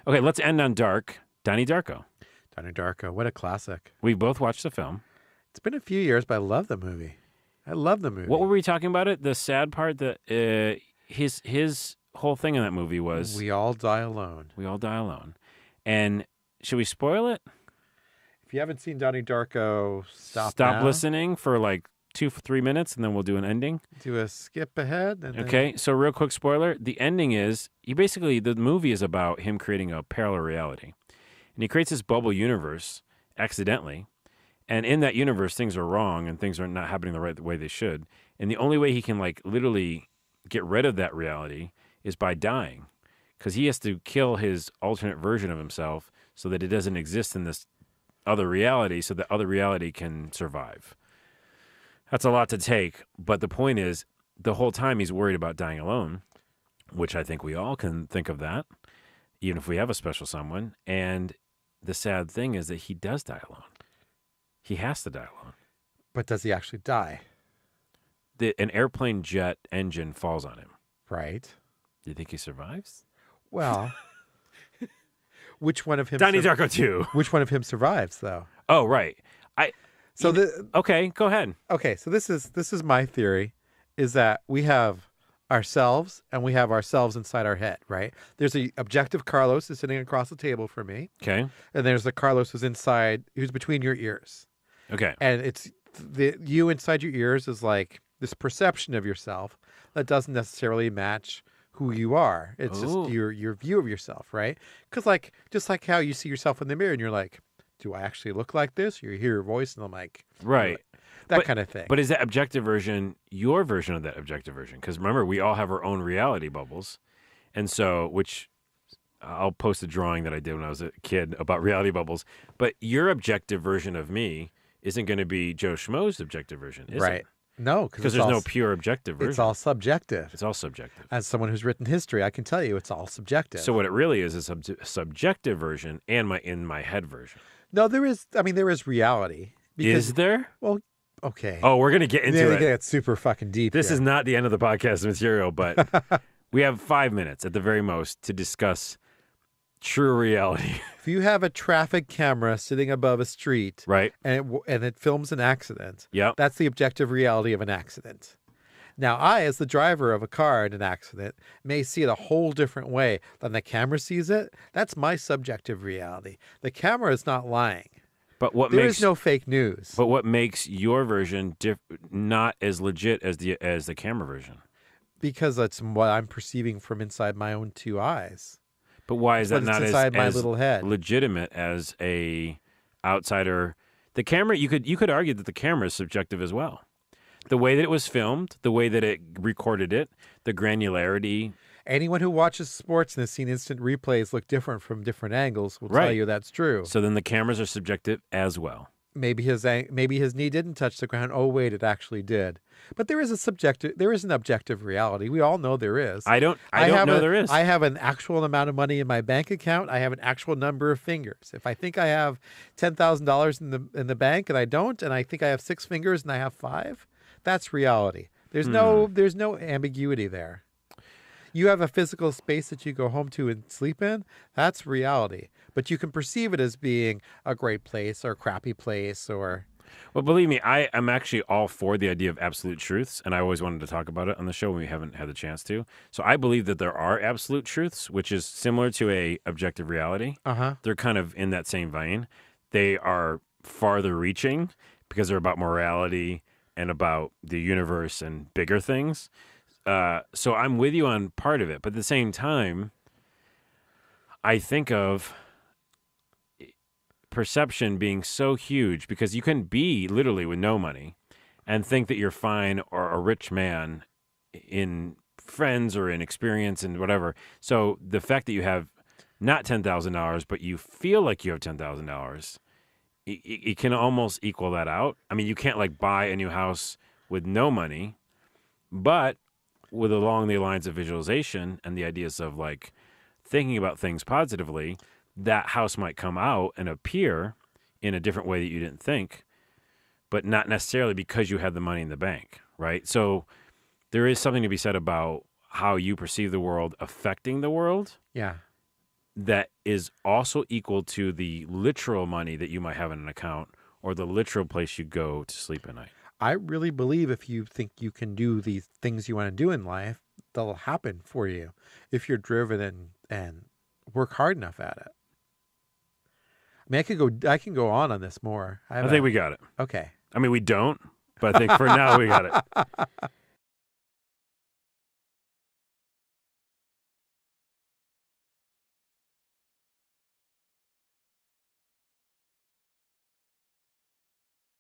Okay, let's end on Dark. Donnie Darko. Donnie Darko, what a classic. We both watched the film. It's been a few years, but I love the movie. I love the movie. What were we talking about? The sad part that his whole thing in that movie was We all die alone. we all die alone. And should we spoil it? If you haven't seen Donnie Darko, stop now. listening for like 2-3 minutes, and then we'll do an ending. Do a skip ahead. And Okay, so real quick spoiler. The ending is, the movie is about him creating a parallel reality. And he creates this bubble universe accidentally. And in that universe, things are wrong and things are not happening the right way they should. And the only way he can like literally get rid of that reality is by dying. Because he has to kill his alternate version of himself so that it doesn't exist in this other reality so that other reality can survive. That's a lot to take. But the point is, the whole time he's worried about dying alone, which I think we all can think of that, even if we have a special someone. And the sad thing is that he does die alone. He has to die alone. But does he actually die? An airplane jet engine falls on him. Right. Do you think he survives? Well, which one of him? Donnie Darko 2. Which one of him survives, though? Oh, right. Okay, go ahead. Okay, so this is my theory, is that we have ourselves and we have ourselves inside our head, right? There's the objective Carlos who's sitting across the table from me. Okay. And there's the Carlos who's between your ears. Okay. And it's you inside your ears is like this perception of yourself that doesn't necessarily match who you are. It's just your view of yourself, right? Because just like how you see yourself in the mirror and you're like, do I actually look like this? You hear your voice and I'm like, right. That kind of thing. But is that objective version your version of that objective version? Because remember, we all have our own reality bubbles. And so, which I'll post a drawing that I did when I was a kid about reality bubbles. But your objective version of me isn't going to be Joe Schmo's objective version, is right. it? No, because there's no pure objective version. It's all subjective. It's all subjective. As someone who's written history, I can tell you it's all subjective. So what it really is a subjective version and my in my head version. No, there is reality. Is there? Well, okay. Oh, we're going to get into it. It's super fucking deep. This here. is not the end of the podcast material, but we have 5 minutes at the very most to discuss true reality. If you have a traffic camera sitting above a street, right, and it films an accident, yep, that's the objective reality of an accident. Now, I, as the driver of a car in an accident, may see it a whole different way than the camera sees it. That's my subjective reality. The camera is not lying. But there is no fake news. But what makes your version not as legit as the camera version? Because that's what I'm perceiving from inside my own two eyes. But why is that not inside my little head legitimate as a outsider? The camera, you could argue that the camera is subjective as well. The way that it was filmed, the way that it recorded it, the granularity. Anyone who watches sports and has seen instant replays look different from different angles will tell you that's true. So then the cameras are subjective as well. Maybe his knee didn't touch the ground. Oh wait, it actually did. But there is an objective reality. We all know there is. I don't know there is. I have an actual amount of money in my bank account. I have an actual number of fingers. If I think I have $10,000 in the bank and I don't, and I think I have 6 fingers and I have 5, that's reality. There's no ambiguity there. You have a physical space that you go home to and sleep in. That's reality. But you can perceive it as being a great place or a crappy place or... Well, believe me, I am actually all for the idea of absolute truths, and I always wanted to talk about it on the show when we haven't had the chance to. So I believe that there are absolute truths, which is similar to a objective reality. Uh-huh. They're kind of in that same vein. They are farther reaching because they're about morality and about the universe and bigger things. So I'm with you on part of it, but at the same time, I think of perception being so huge because you can be literally with no money and think that you're fine or a rich man in friends or in experience and whatever. So the fact that you have not $10,000, but you feel like you have $10,000, it can almost equal that out. I mean, you can't like buy a new house with no money, but with along the lines of visualization and the ideas of like thinking about things positively, that house might come out and appear in a different way that you didn't think, but not necessarily because you had the money in the bank, right? So there is something to be said about how you perceive the world affecting the world. Yeah. that is also equal to the literal money that you might have in an account or the literal place you go to sleep at night. I really believe if you think you can do these things you want to do in life, they'll happen for you if you're driven and work hard enough at it. I mean, I can go on this more. I think we got it. Okay. I mean, we don't, but I think for now we got it.